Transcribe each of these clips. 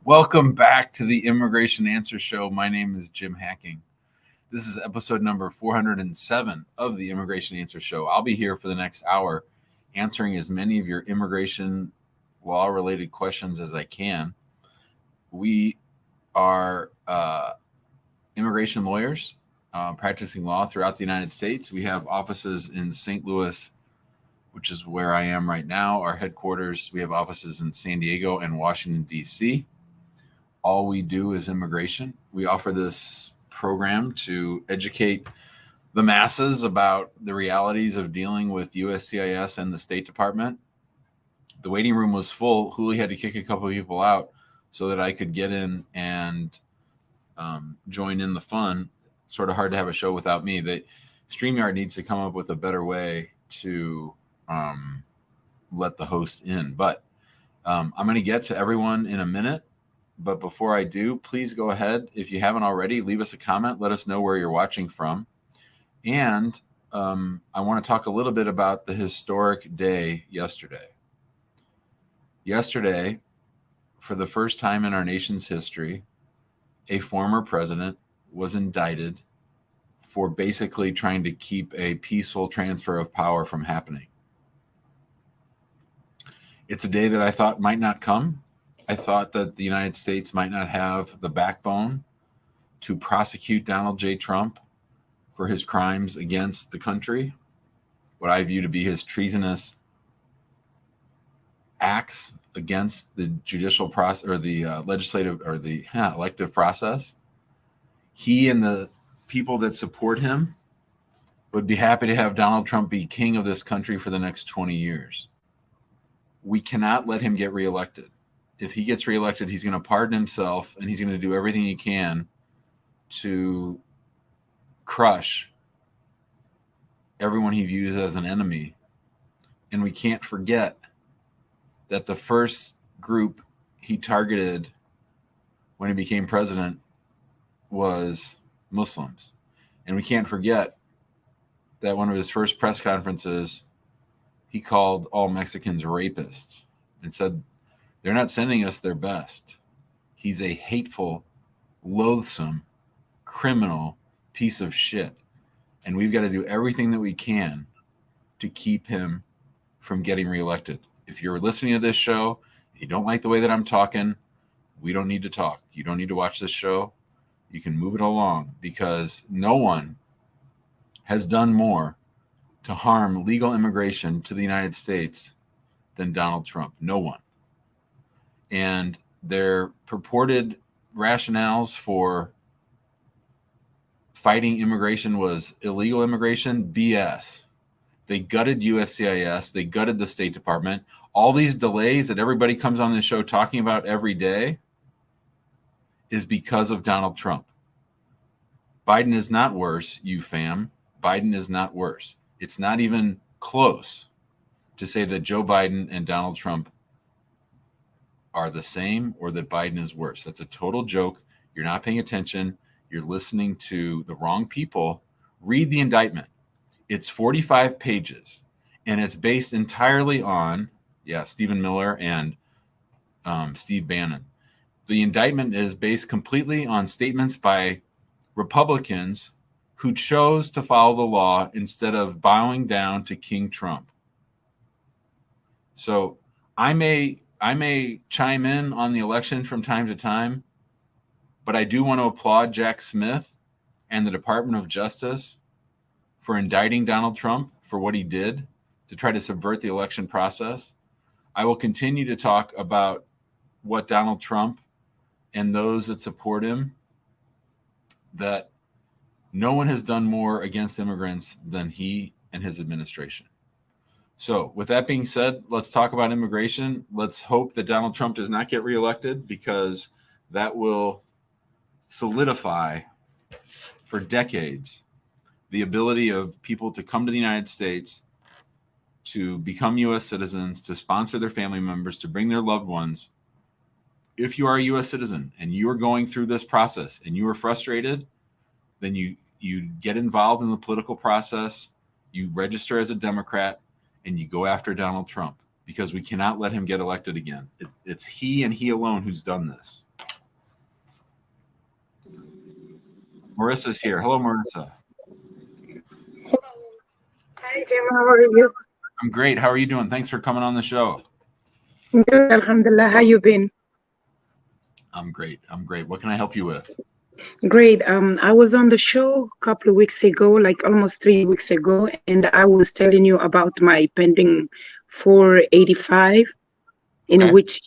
Welcome back to the Immigration Answer Show. My name is Jim Hacking. This is episode number 407 of the Immigration Answer Show. I'll be here for the next hour answering as many of your immigration law related questions as I can. We are immigration lawyers practicing law throughout the United States. We have offices in St. Louis, which is where I am right now, our headquarters. We have offices in San Diego and Washington, D.C. All we do is immigration. We offer this program to educate the masses about the realities of dealing with USCIS and the State Department. The waiting room was full. Huli had to kick a couple of people out so that I could get in and join in the fun. It's sort of hard to have a show without me. StreamYard needs to come up with a better way to let the host in. But I'm going to get to everyone in a minute. But before I do, please go ahead. If you haven't already, leave us a comment. Let us know where you're watching from. And I want to talk a little bit about the historic day yesterday. Yesterday, for the first time in our nation's history, a former president was indicted for basically trying to keep a peaceful transfer of power from happening. It's a day that I thought might not come. I thought that the United States might not have the backbone to prosecute Donald J. Trump for his crimes against the country, what I view to be his treasonous acts against the judicial process or the legislative or the elective process. He and the people that support him would be happy to have Donald Trump be king of this country for the next 20 years. We cannot let him get reelected. If he gets reelected, he's going to pardon himself and he's going to do everything he can to crush everyone he views as an enemy. And we can't forget that the first group he targeted when he became president was Muslims. And we can't forget that one of his first press conferences, he called all Mexicans rapists and said, they're not sending us their best. He's a hateful, loathsome, criminal piece of shit. And we've got to do everything that we can to keep him from getting reelected. If you're listening to this show, you don't like the way that I'm talking, we don't need to talk. You don't need to watch this show. You can move it along because no one has done more to harm legal immigration to the United States than Donald Trump. No one. And their purported rationales for fighting immigration was illegal immigration, BS. They gutted USCIS. They gutted the State Department. All these delays that everybody comes on this show talking about every day is because of Donald Trump. Biden is not worse, you fam. Biden is not worse. It's not even close to say that Joe Biden and Donald Trump are the same or that Biden is worse. That's a total joke. You're not paying attention. You're listening to the wrong people. Read the indictment. It's 45 pages, and it's based entirely on, Stephen Miller and Steve Bannon. The indictment is based completely on statements by Republicans who chose to follow the law instead of bowing down to King Trump. So I may chime in on the election from time to time, but I do want to applaud Jack Smith and the Department of Justice for indicting Donald Trump for what he did to try to subvert the election process. I will continue to talk about what Donald Trump and those that support him, that no one has done more against immigrants than he and his administration. So with that being said, let's talk about immigration. Let's hope that Donald Trump does not get reelected because that will solidify for decades the ability of people to come to the United States, to become U.S. citizens, to sponsor their family members, to bring their loved ones. If you are a U.S. citizen and you are going through this process and you are frustrated, then you get involved in the political process, you register as a Democrat, and you go after Donald Trump. because we cannot let him get elected again. It's he and he alone who's done this. Marissa's here. Hello, Marissa. Hi, Jim. How are you? I'm great. How are you doing? Thanks for coming on the show. Good, Alhamdulillah. How you been? I'm great. What can I help you with? Great. I was on the show a couple of weeks ago, like almost 3 weeks ago, and I was telling you about my pending 485, in Okay. which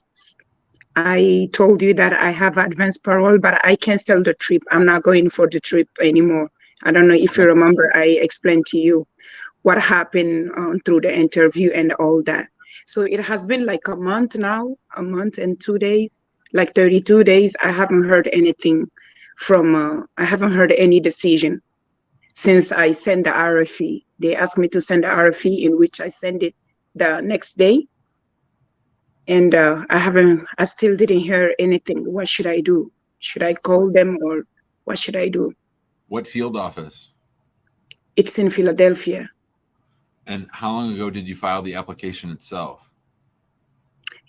I told you that I have advanced parole, but I canceled the trip. I'm not going for the trip anymore. I don't know if you Okay. remember, I explained to you what happened through the interview and all that. So it has been like a month now, a month and 2 days, like 32 days. I haven't heard anything I haven't heard any decision since I sent the RFE. They asked me to send the RFE, in which I send it the next day. And I still didn't hear anything. What should I do? Should I call them or what should I do? What field office? It's in Philadelphia. And how long ago did you file the application itself?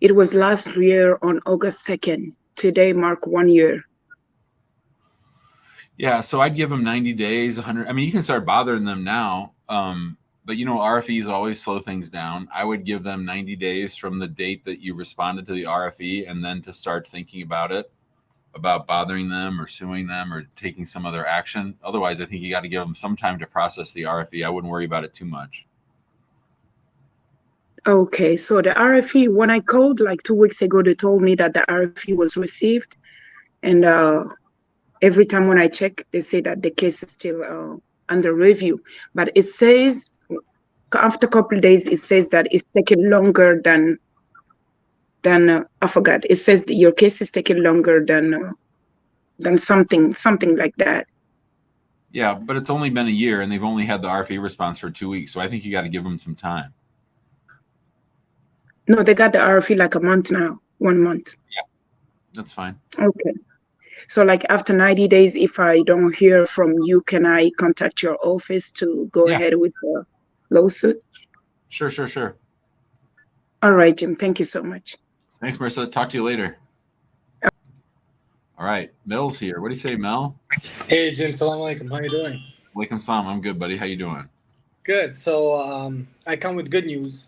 It was last year on August 2nd. Today mark 1 year. Yeah, so I'd give them 90 days, 100. I mean, you can start bothering them now, but RFEs always slow things down. I would give them 90 days from the date that you responded to the RFE, and then to start thinking about it, about bothering them or suing them or taking some other action. Otherwise, I think you got to give them some time to process the RFE. I wouldn't worry about it too much. Okay, so the RFE, when I called like 2 weeks ago, they told me that the RFE was received. And every time when I check, they say that the case is still under review. But it says, after a couple of days, it says that it's taking longer than I forgot. It says that your case is taking longer than something like that. Yeah, but it's only been a year, and they've only had the RFE response for 2 weeks. So I think you got to give them some time. No, they got the RFE like a month now, 1 month. Yeah, that's fine. Okay. So like after 90 days, if I don't hear from you, can I contact your office to go ahead with the lawsuit? Sure. All right, Jim. Thank you so much. Thanks, Marissa. Talk to you later. All right. Mel's here. What do you say, Mel? Hey, Jim. Salam alaikum. How you doing? Walaikum salam. I'm good, buddy. How you doing? Good. So I come with good news.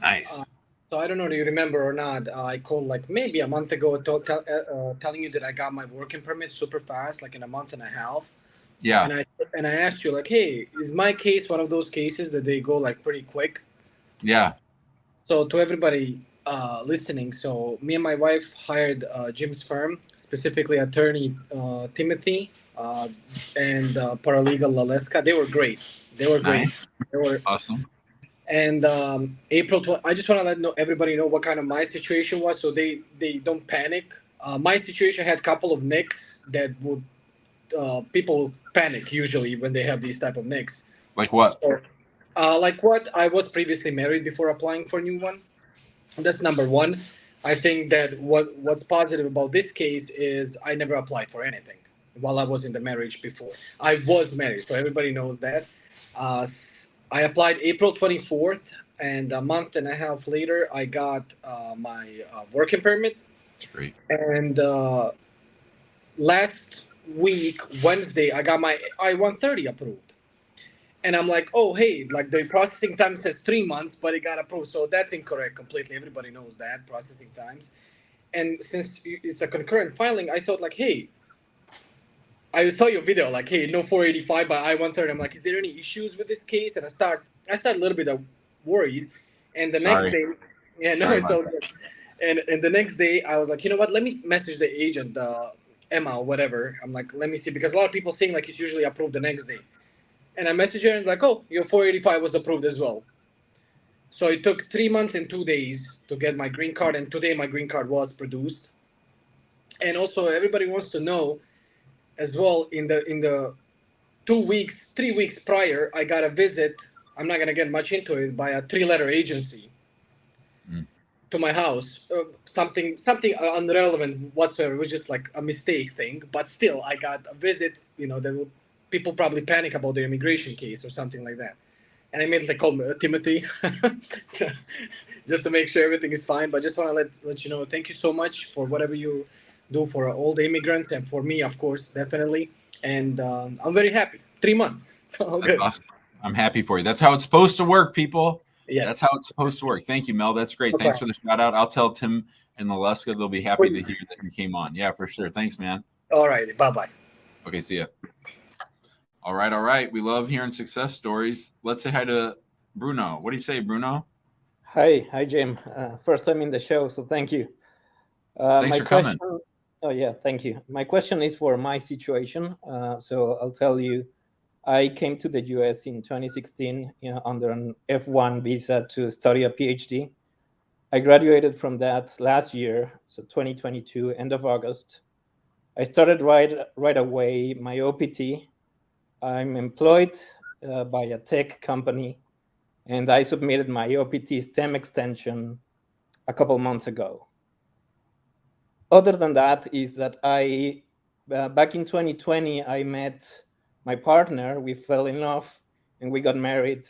Nice. So I don't know if you remember or not. I called like maybe a month ago telling you that I got my working permit super fast, like in a month and a half. Yeah. And I asked you like, hey, is my case one of those cases that they go like pretty quick? Yeah. So to everybody listening, so me and my wife hired Jim's firm, specifically attorney Timothy and paralegal Laleska. They were great. They were great. Nice. They were awesome. And April 12th, I just want to let everybody know what kind of my situation was, so they don't panic. My situation had a couple of nicks that would people panic usually when they have these type of nicks. Like what? So, like what? I was previously married before applying for a new one. That's number one. I think that what's positive about this case is I never applied for anything while I was in the marriage before. I was married, so everybody knows that. I applied April 24th, and a month and a half later, I got my working permit. That's great. And last week, Wednesday, I got my I-130 approved. And I'm like, oh, hey, like the processing time says 3 months, but it got approved. So that's incorrect completely. Everybody knows that, processing times. And since it's a concurrent filing, I thought like, hey, I saw your video, like, hey, no 485 by I-130. I'm like, is there any issues with this case? And I start a little bit worried. And the next day, it's all good. And the next day, I was like, you know what? Let me message the agent, Emma or whatever. I'm like, let me see, because a lot of people saying like it's usually approved the next day. And I messaged her and like, oh, your 485 was approved as well. So it took 3 months and 2 days to get my green card, and today my green card was produced. And also, everybody wants to know as well, in the 3 weeks prior, I got a visit. I'm not gonna get much into it, by a 3-letter agency to my house. Something irrelevant whatsoever. It was just like a mistake thing, but still, I got a visit. People probably panic about their immigration case or something like that. and I immediately called Timothy just to make sure everything is fine. But just want to let you know, thank you so much for whatever you do for all the immigrants and for me, of course, definitely. And I'm very happy. 3 months, so all That's good. awesome. I'm happy for you. That's how it's supposed to work, people. Yes. That's how it's supposed to work. Thank you, Mel. That's great. No Thanks problem. for the shout out. I'll tell Tim and Leska they'll be happy to hear that you came on. Yeah, for sure. Thanks, man. All righty. Bye-bye. Okay, see ya. All right, all right. We love hearing success stories. Let's say hi to Bruno. What do you say, Bruno? Hi, Jim. First time in the show, so thank you. Thanks for coming. Oh yeah, thank you. My question is for my situation. So I'll tell you, I came to the US in 2016 under an F1 visa to study a PhD. I graduated from that last year, so 2022, end of August. I started right away my OPT. I'm employed by a tech company, and I submitted my OPT STEM extension a couple months ago. Other than that is that I, back in 2020, I met my partner. We fell in love, and we got married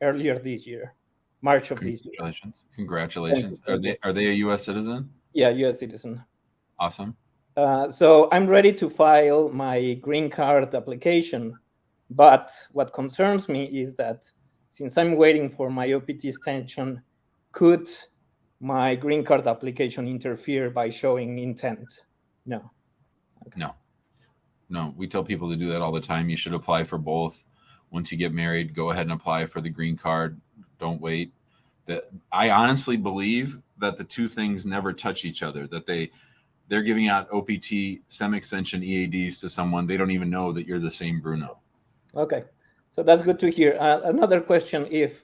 earlier this year, March of this year. Congratulations. Thank you. Are they a U.S. citizen? Yeah, U.S. citizen. Awesome. So I'm ready to file my green card application, but what concerns me is that since I'm waiting for my OPT extension, could my green card application interfere by showing intent? No. Okay. No. We tell people to do that all the time. You should apply for both. Once you get married, go ahead and apply for the green card. Don't wait. I honestly believe that the two things never touch each other, that they're giving out OPT, STEM extension, EADs to someone. They don't even know that you're the same Bruno. Okay. So that's good to hear. Another question, if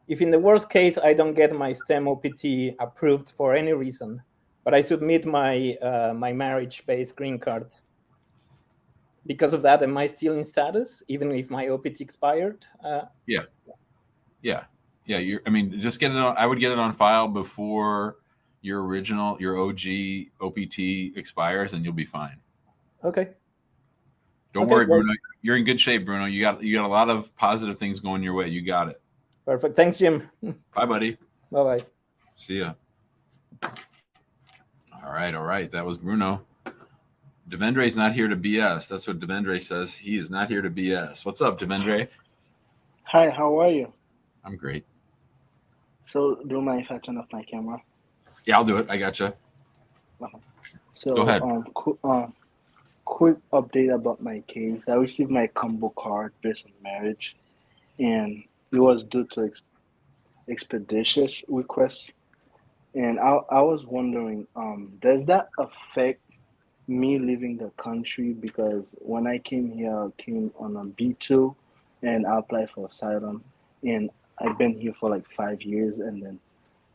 in the worst case, I don't get my STEM OPT approved for any reason, but I submit my my marriage-based green card, because of that, am I still in status, even if my OPT expired? Yeah. Just get it on. I would get it on file before your OG OPT expires, and you'll be fine. Okay. Don't worry, Bruno. You're in good shape, Bruno. You got a lot of positive things going your way. You got it. Perfect. Thanks, Jim. Bye, buddy. Bye-bye. See ya. All right. That was Bruno. Devendre's not here to BS. That's what Devendre says. He is not here to BS. What's up, Devendre? Hi, how are you? I'm great. So, do you mind if I turn off my camera? Yeah, I'll do it. I gotcha. So, go ahead. Quick update about my case. I received my combo card based on marriage, and it was due to expeditious requests. And I was wondering, does that affect me leaving the country? Because when I came here, I came on a B2, and I applied for asylum, and I've been here for like 5 years, and then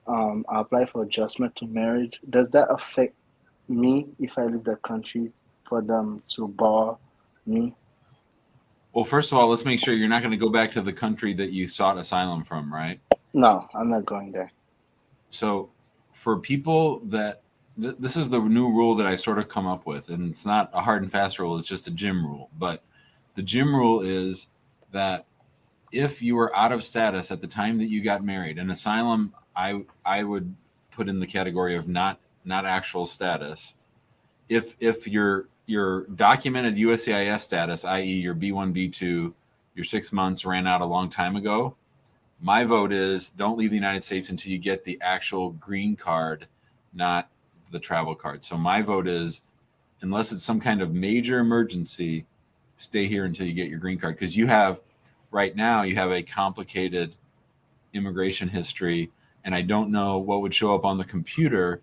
I applied for adjustment to marriage. Does that affect me if I leave the country for them to bar me? Well, first of all, let's make sure you're not going to go back to the country that you sought asylum from, right? No, I'm not going there. So for people that this is the new rule that I sort of come up with, and it's not a hard and fast rule, it's just a Jim rule. But the Jim rule is that if you were out of status at the time that you got married, an asylum I would put in the category of not actual status. If your documented USCIS status, i.e. your B1, B2, your 6 months ran out a long time ago, my vote is don't leave the United States until you get the actual green card, not the travel card. So my vote is, unless it's some kind of major emergency, stay here until you get your green card. Because right now you have a complicated immigration history, and I don't know what would show up on the computer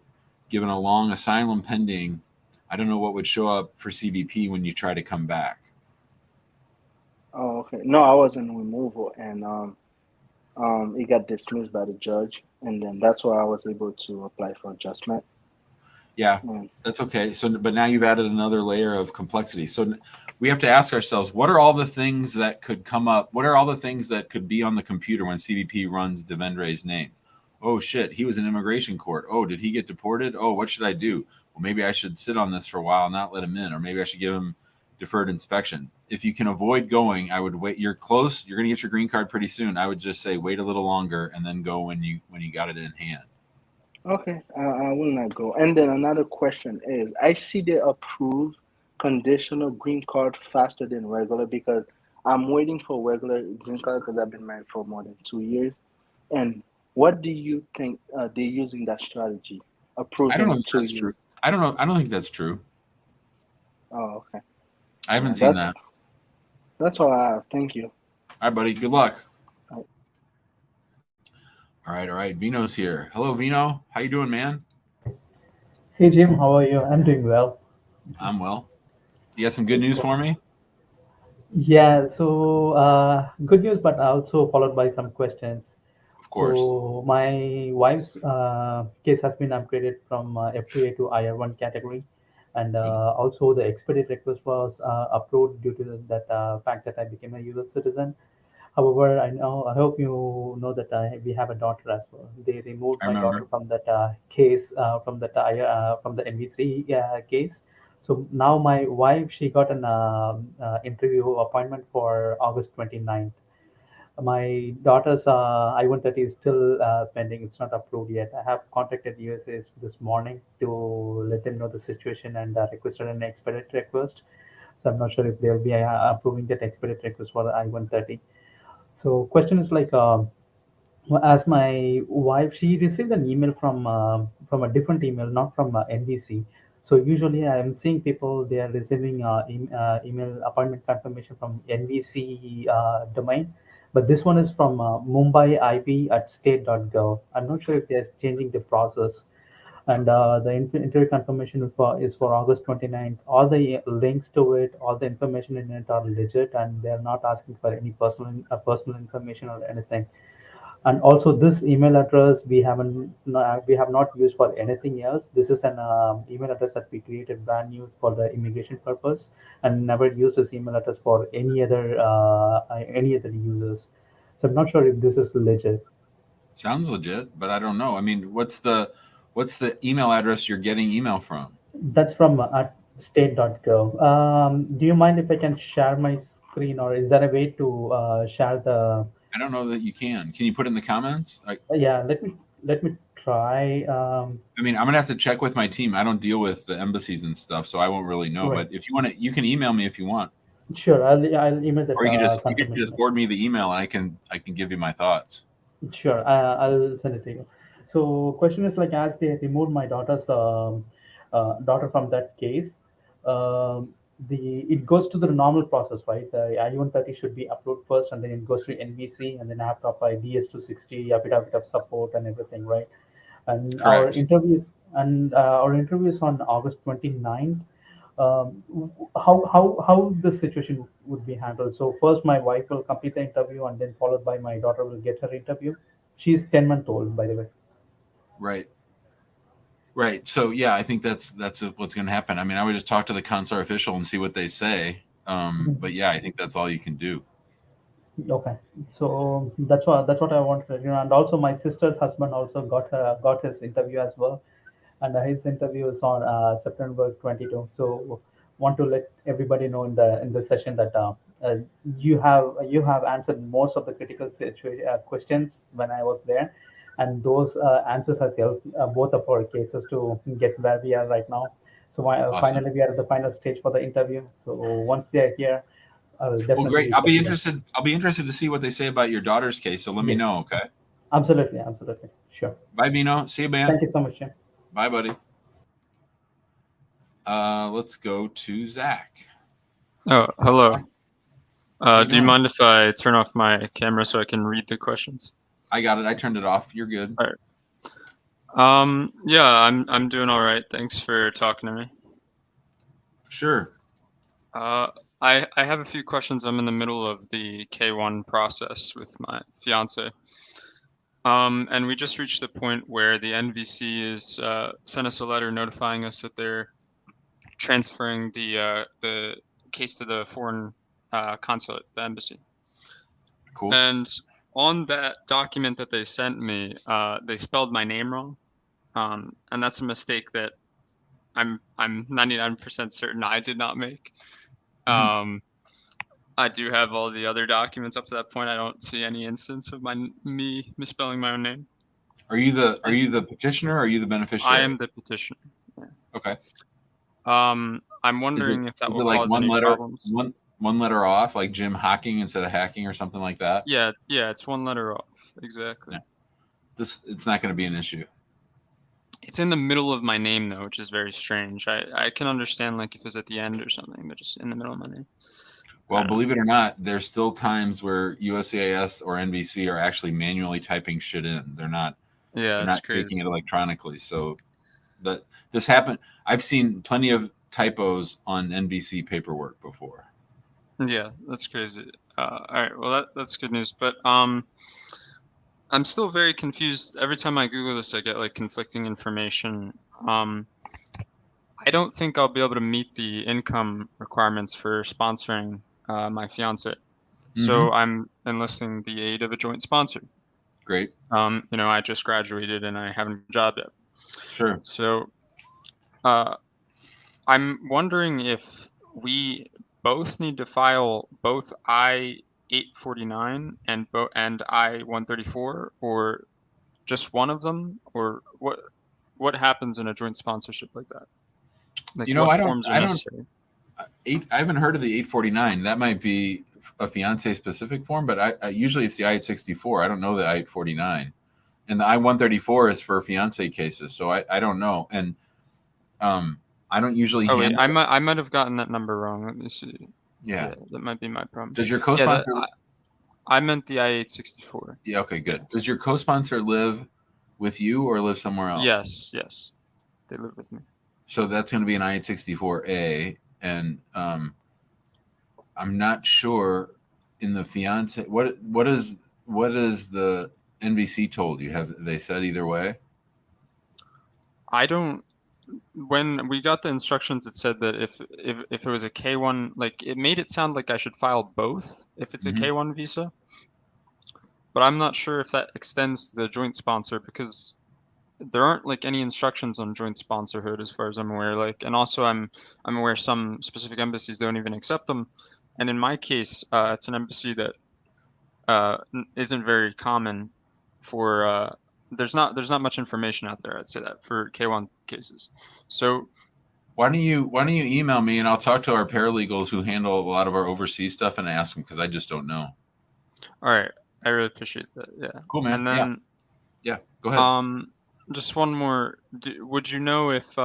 given a long asylum pending. I don't know what would show up for CBP when you try to come back. Oh, okay. No, I was in removal, and it got dismissed by the judge, and then that's why I was able to apply for adjustment. Yeah, that's okay. So, but now you've added another layer of complexity. So we have to ask ourselves, what are all the things that could come up? What are all the things that could be on the computer when CBP runs Devendre's name? Oh, shit, he was in immigration court. Oh, did he get deported? Oh, what should I do? Well, maybe I should sit on this for a while and not let him in, or maybe I should give him deferred inspection. If you can avoid going, I would wait. You're close. You're going to get your green card pretty soon. I would just say wait a little longer and then go when you got it in hand. Okay, I will not go. And then another question is, I see they approve conditional green card faster than regular because I'm waiting for regular green card because I've been married for more than 2 years. And what do you think they're using that strategy? Approving I don't know if 2 that's years. true. I don't know. I don't think that's true. Oh, okay. I haven't Yeah, seen that. That's all I have. Thank you. All right, buddy. Good luck. All All right. Vino's here. Hello, Vino. How you doing, man? Hey Jim, how are you? I'm doing well. I'm well. You got some good news for me? Yeah, so good news, but also followed by some questions. Of course. So my wife's case has been upgraded from F2A to IR1 category, and also the expedite request was approved due to that fact that I became a U.S. citizen. However, I hope you know that we have a daughter as well. They removed I my remember. daughter from that case, from the NVC case. So now my wife, she got an interview appointment for August 29th. My daughter's I-130 is still pending. It's not approved yet. I have contacted USAS this morning to let them know the situation and requested an expedite request. So I'm not sure if they'll be approving that expedite request for the I-130. So question is like, as my wife, she received an email from a different email, not from NBC. So usually I am seeing people, they are receiving email appointment confirmation from NBC domain, but this one is from Mumbai IB at state.gov. I'm not sure if they're changing the process. And the interview confirmation is for August 29th. All the links to it, all the information in it are legit, and they're not asking for any personal information or anything. And also, this email address we have not used for anything else. This is an email address that we created brand new for the immigration purpose, and never used this email address for any other users. So I'm not sure if this is legit. Sounds legit, but I don't know. I mean, what's the email address you're getting email from? That's from at state.gov. Do you mind if I can share my screen, or is there a way to share the? I don't know that you can. Can you put it in the comments? Yeah, let me try. I mean, I'm gonna have to check with my team. I don't deal with the embassies and stuff, so I won't really know. Right. But if you want to, you can email me if you want, Sure, I'll email that or you can just confirmation. forward me the email, and I can give you my thoughts. Sure, I'll send it to you. So, question is like, as they removed my daughter's daughter from that case, it goes to the normal process, right? The I-130 should be approved first, and then it goes to NVC, and then I have to apply DS-260, affidavit of support, and everything, right? And Correct. our interviews on August 29th. How this situation would be handled? So first, my wife will complete the interview, and then followed by my daughter will get her interview. She's 10 months old, by the way. Right. So yeah, I think that's what's going to happen. I mean, I would just talk to the consular official and see what they say. But yeah, I think that's all you can do. Okay, so that's what I wanted, and also my sister's husband also got his interview as well, and his interview is on September 22. So want to let everybody know in the session that you have answered most of the critical questions when I was there, and those answers has helped both of our cases to get where we are right now. So Awesome. finally, we are at the final stage for the interview. So once they are here, I'll definitely. Well, great. I'll be interested. I'll be interested to see what they say about your daughter's case. So let me Yes. know. Okay. Absolutely, sure. Bye, Vino. See you, man. Thank you so much, Jim. Bye, buddy. Let's go to Zach. Oh, hello. How you Do you doing? mind if I turn off my camera so I can read the questions? I got it. I turned it off. You're good. Yeah, I'm doing all right. Thanks for talking to me. Sure. I have a few questions. I'm in the middle of the K1 process with my fiance. And we just reached the point where the NVC is sent us a letter notifying us that they're transferring the case to the foreign consulate, the embassy. Cool. And on that document that they sent me, they spelled my name wrong, and that's a mistake that I'm 99% certain I did not make. I do have all the other documents up to that point. I don't see any instance of me misspelling my own name. Are you the petitioner or are you the beneficiary? I am the petitioner. Yeah. Okay. I'm Is wondering if that is will it like cause one any letter, problems. one letter off, like Jim Hocking instead of hacking or something like that? Yeah, it's one letter off. Exactly. Yeah. It's not going to be an issue. It's in the middle of my name though, which is very strange. I can understand like if it was at the end or something, but just in the middle of my name. Well, believe it or not, there's still times where USCIS or NVC are actually manually typing shit in. They're not. Yeah, They're it's not crazy. taking it electronically. So, but this happened. I've seen plenty of typos on NVC paperwork before. Yeah, that's crazy. All right, well that's good news. But I'm still very confused. Every time I Google this, I get like conflicting information. I don't think I'll be able to meet the income requirements for sponsoring my fiance. So I'm enlisting the aid of a joint sponsor. Great. I just graduated and I haven't a job yet. Sure. So I'm wondering if we both need to file both I-849 and I-134, or just one of them, or what happens in a joint sponsorship like that? Like, what forms are necessary? I haven't heard of the 849. That might be a fiance specific form, but I usually it's the I-864. I don't know the I-849, and the I-134 is for fiance cases. So I don't know, and I don't usually. Oh wait, I might have gotten that number wrong. Let me see. Yeah, that might be my problem. Does your co-sponsor? I meant the I-864. Yeah. Okay. Good. Does your co-sponsor live with you or live somewhere else? Yes, they live with me. So that's going to be an I-864A, and I'm not sure in the fiance what is the NVC told you? Have they said either way? I don't. When we got the instructions, it said that if it was a K1, like it made it sound like I should file both if it's a K1 visa. But I'm not sure if that extends to the joint sponsor, because there aren't like any instructions on joint sponsorhood as far as I'm aware. Like, and also I'm aware some specific embassies don't even accept them. And in my case, it's an embassy that isn't very common for. There's not much information out there, I'd say, that for K1 cases. So why don't you email me and I'll talk to our paralegals who handle a lot of our overseas stuff and ask them, because I just don't know. All right, I really appreciate that. Yeah. Cool, man. And then yeah, go ahead. Just one more. Would you know if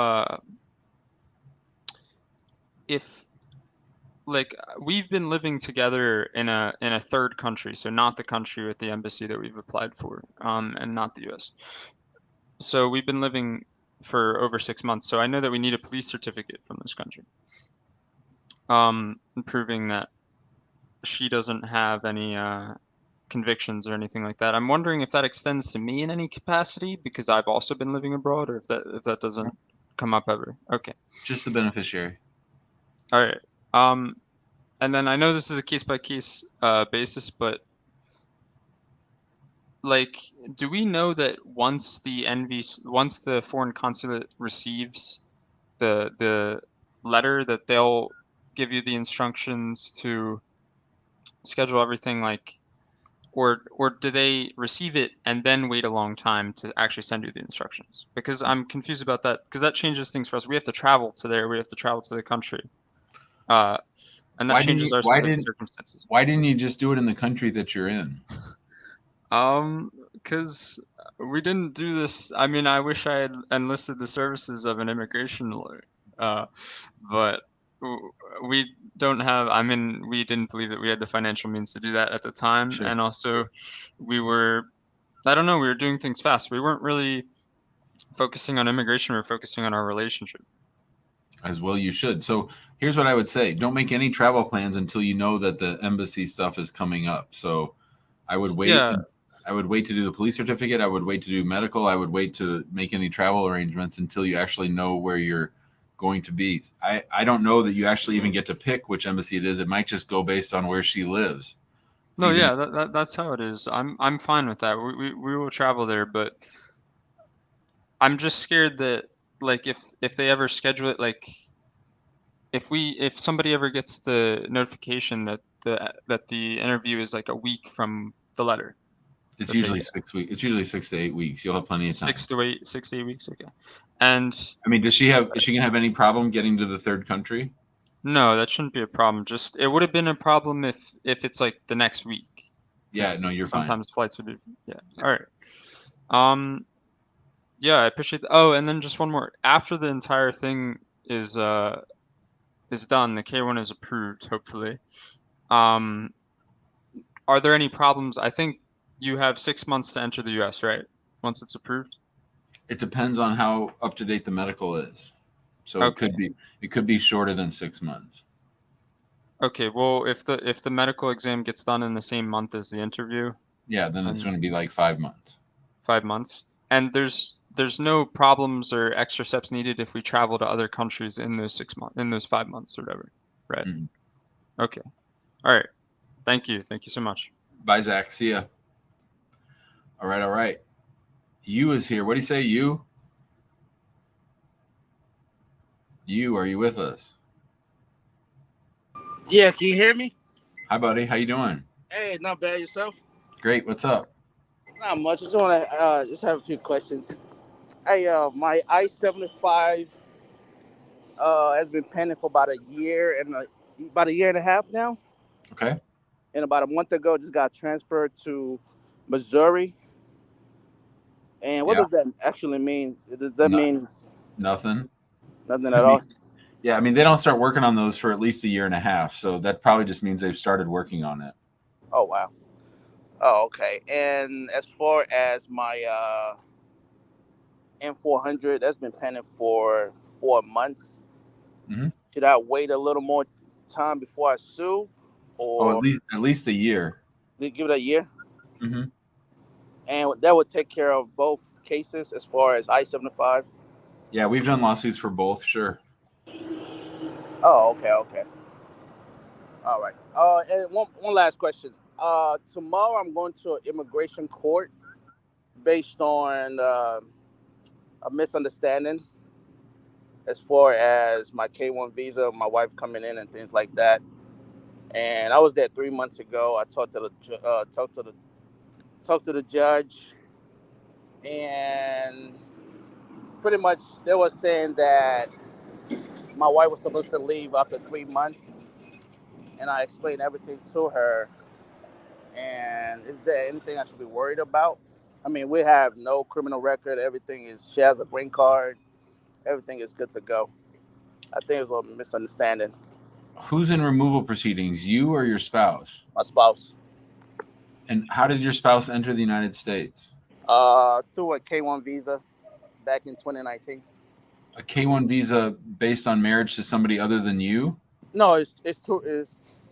like we've been living together in a third country, so not the country with the embassy that we've applied for, and not the U.S. So we've been living for over 6 months. So I know that we need a police certificate from this country, proving that she doesn't have any convictions or anything like that. I'm wondering if that extends to me in any capacity, because I've also been living abroad, or if that doesn't come up ever. Okay. Just the beneficiary. All right. And then I know this is a case-by-case basis, but like, do we know that once the foreign consulate receives the letter, that they'll give you the instructions to schedule everything, like, or do they receive it and then wait a long time to actually send you the instructions? Because I'm confused about that, because that changes things for us. We have to travel to there. We have to travel to the country. And that changes our circumstances. Why didn't you just do it in the country that you're in? Because we didn't do this. I mean, I wish I had enlisted the services of an immigration lawyer, but we don't have. I mean, we didn't believe that we had the financial means to do that at the time, Sure. And also, we were doing things fast. We weren't really focusing on immigration. We were focusing on our relationship. As well you should. So here's what I would say. Don't make any travel plans until you know that the embassy stuff is coming up. So I would wait. Yeah. I would wait to do the police certificate. I would wait to do medical. I would wait to make any travel arrangements until you actually know where you're going to be. I don't know that you actually even get to pick which embassy it is. It might just go based on where she lives. No, yeah, that's how it is. I'm fine with that. We will travel there, but I'm just scared that, like, if they ever schedule it, like if somebody ever gets the notification that the interview is like a week from the letter, It's Okay. usually 6 weeks. It's usually 6 to 8 weeks. You'll have plenty of time. 6 to 8 weeks, okay. And I mean, is she gonna have any problem getting to the third country? no, that shouldn't be a problem. Just it would have been a problem if it's like the next week. Yeah, 'Cause no, you're fine. sometimes flights would be All right. Yeah, I appreciate that. Oh, and then just one more. After the entire thing is done, the K1 is approved, hopefully. Are there any problems? I think you have 6 months to enter the US, right? Once it's approved? It depends on how up to date the medical is. So Okay. it could be shorter than 6 months. Okay, well, if the medical exam gets done in the same month as the interview, Yeah, then it's going to be like 5 months. 5 months. And there's no problems or extra steps needed if we travel to other countries in those 6 months, in those 5 months or whatever, right? Mhm. Okay. All right. Thank you so much. Bye, Zach. See ya. All right. You is here. What do you say, you? You, are you with us? Yeah, can you hear me? Hi, buddy. How you doing? Hey, not bad yourself. Great. What's up? Not much. Just want to just have a few questions. Hey, my I-75 has been pending for about a year and a half now. Okay. And about a month ago, just got transferred to Missouri. And what Yeah. does that actually mean? Does that No- mean Nothing. nothing at all? Yeah, I mean, they don't start working on those for at least a year and a half. So that probably just means they've started working on it. Oh, wow. Oh, okay. And as far as my M400, that's been pending for 4 months. Mhm. Should I wait a little more time before I sue, Oh, or at least a year. give it a year? Hmm. And that would take care of both cases as far as I-75. Yeah, we've done lawsuits for both. Sure. Oh, okay. All right. And one last question. Tomorrow I'm going to an immigration court based on a misunderstanding as far as my K1 visa, my wife coming in and things like that. And I was there 3 months ago. I talked to the judge, and pretty much they were saying that my wife was supposed to leave after 3 months, and I explained everything to her. And is there anything I should be worried about? I mean, we have no criminal record. She has a green card. Everything is good to go. I think it was a misunderstanding. Who's in removal proceedings, you or your spouse? My spouse. And how did your spouse enter the United States? Through a K1 visa back in 2019. A K1 visa based on marriage to somebody other than you? No, it's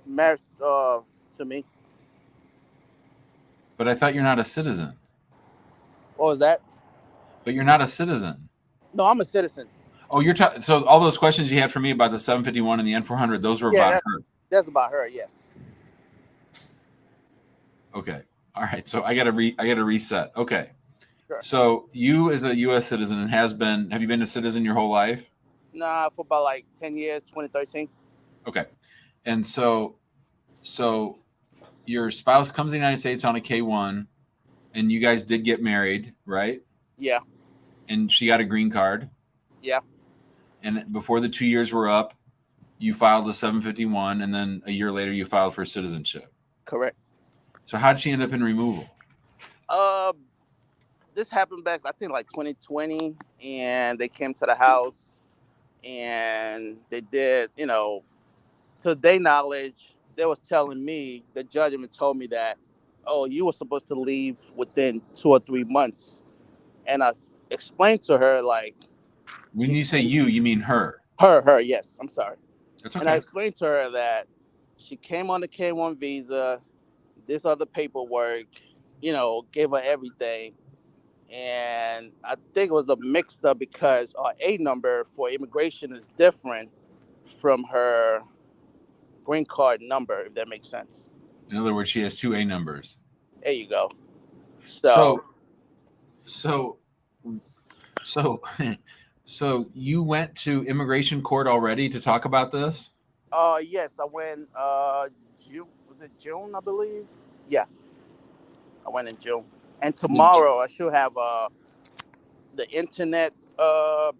marriage to me. But I thought you're not a citizen. What was that? But you're not a citizen. No, I'm a citizen. Oh, so all those questions you had for me about the 751 and the N400, those were about her. That's about her, yes. Okay. All right. So I got to reset. Okay. Sure. So you as a U.S. citizen and have you been a citizen your whole life? Nah, for about like 10 years, 2013. Okay. And so your spouse comes to the United States on a K1 and you guys did get married, right? Yeah. And she got a green card. Yeah. And before the 2 years were up, you filed a 751, and then a year later you filed for citizenship. Correct. So how did she end up in removal? This happened back, I think, like 2020, and they came to the house, and they did, to their knowledge, they was telling me, the judge even told me that, oh, you were supposed to leave within 2 or 3 months. And I explained to her, like, When you say you mean her. Her, yes. I'm sorry. That's And I okay. explained to her that she came on the K1 visa, this other paperwork, gave her everything. And I think it was a mix-up because our A number for immigration is different from her green card number, if that makes sense. In other words, she has 2 A numbers. There you go. So So you went to immigration court already to talk about this? Yes, I went June, was it June, I believe? Yeah, I went in June. And tomorrow I should have the internet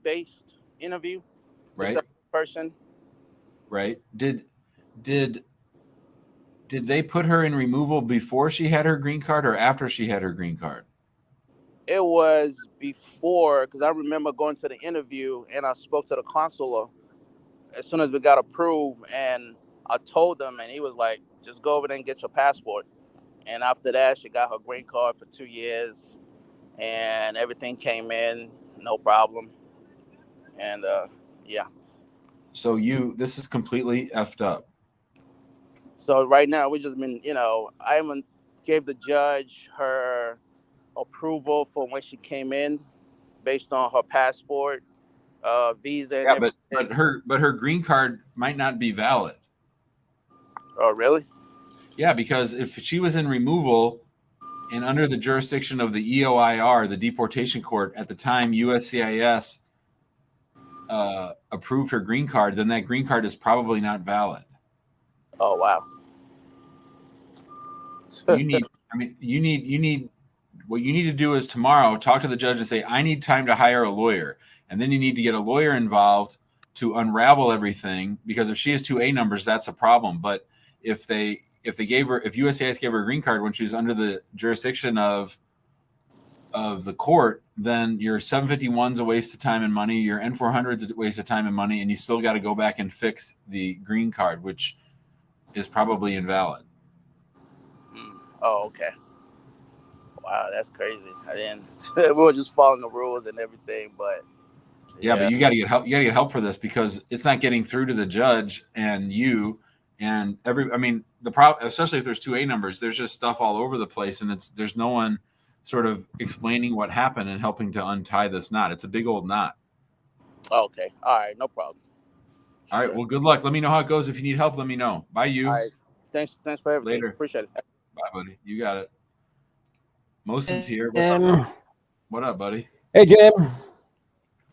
based interview. Right. Instead of in person. Right. Did they put her in removal before she had her green card or after she had her green card? It was before, because I remember going to the interview and I spoke to the consular as soon as we got approved, and I told him, and he was like, just go over there and get your passport. And after that, she got her green card for 2 years, and everything came in, no problem. And yeah. So this is completely effed up. So right now we just been, I even gave the judge her approval for when she came in, based on her passport, visa, and Yeah, everything. but her green card might not be valid. Oh, really? Yeah, because if she was in removal and under the jurisdiction of the EOIR, the deportation court, at the time USCIS approved her green card, then that green card is probably not valid. Oh, wow. You need what you need to do is tomorrow talk to the judge and say, I need time to hire a lawyer. And then you need to get a lawyer involved to unravel everything, because if she has 2 A numbers, that's a problem. But if USCIS gave her a green card when she was under the jurisdiction of the court, then your 751's a waste of time and money, your N400's a waste of time and money, and you still got to go back and fix the green card, which is probably invalid. Oh, okay. Wow, that's crazy. I didn't. We were just following the rules and everything, but yeah, but you got to get help. You got to get help for this, because it's not getting through to the judge and you and the problem, especially if there's 2 A numbers, there's just stuff all over the place, and there's no one sort of explaining what happened and helping to untie this knot. It's a big old knot. Okay. All right. No problem. All right. Well, good luck. Let me know how it goes. If you need help, let me know. Bye, you. All right. Thanks for everything. Later. Appreciate it. Bye, buddy. You got it. Mosin's here. What up, buddy? Hey, Jim.